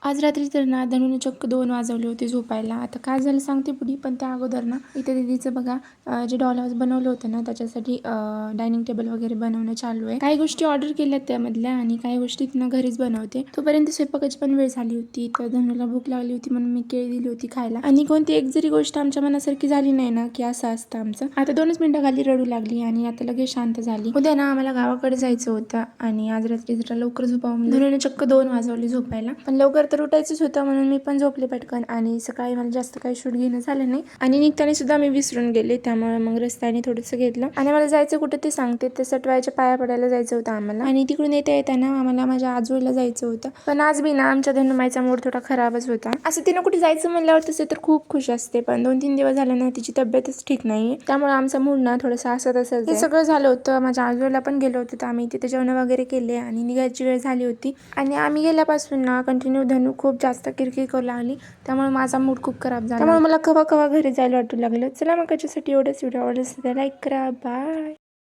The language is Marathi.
आज रात्री तर ना धनूने चक्क 2 वाजवले होते झोपायला. आता काय झालं सांगते पुढे, पण त्या अगोदर ना इथे दीदीचं बघा जे डॉल हाऊस बनवलं होतं ना त्याच्यासाठी डायनिंग टेबल वगैरे बनवणं चालू आहे. काही गोष्टी ऑर्डर केल्यात त्यामधल्या आणि काही गोष्टी ना घरीच बनवते. तोपर्यंत स्वयंपाकाची पण वेळ झाली होती. तर धनूला भूक लागली होती म्हणून मी केळी दिली होती खायला. आणि कोणती एक जरी गोष्ट आमच्या मनासारखी झाली नाही ना की असं असतं आमचं. आता 2च मिनिटं खाली रडू लागली आणि आता लगेच शांत झाली. उद्या ना आम्हाला गावाकडे जायचं होतं आणि आज रात्री जरा लवकर झोपावं. धनूने चक्क 2 वाजवले झोपायला. पण लवकर तर उठायचंच होतं म्हणून मी पण झोपले पटकन आणि सकाळी मला जास्त काही शूट घेणं झालं नाही आणि निघताना सुद्धा मी विसरून गेले. त्यामुळे मग रस्त्याने थोडंसं घेतलं आणि मला जायचं कुठं ते सांगते. ते सटवायच्या पाया पडायला जायचं होतं आम्हाला आणि तिकडून येताना आम्हाला माझ्या आजोळीला जायचं होतं. पण आज बी ना आमच्या धनुमाईचा मूड थोडा खराबच होता. असं तिनं कुठे जायचं म्हणल्यावर तसे तर खूप खुश असते, पण 2-3 दिवस झाले ना तिची तब्येतच ठीक नाहीये. त्यामुळे आमचा मूड ना थोडासा असं तसंच हे सगळं झालं होतं. माझ्या आजोळीला पण गेलो होतो तर आम्ही तिथे जेवण वगैरे केले आणि निघायची वेळ झाली होती आणि आम्ही गेल्यापासून ना कंटिन्यू धनू खूप जास्त किरकिर करू लागली. त्यामुळे माझा मूड खूप खराब झाला. त्यामुळे मला कवा घरी जायला वाटू लागलं. चला मग त्याच्यासाठी एवढंच व्हिडिओ आवडला असेल तर लाईक करा. बाय.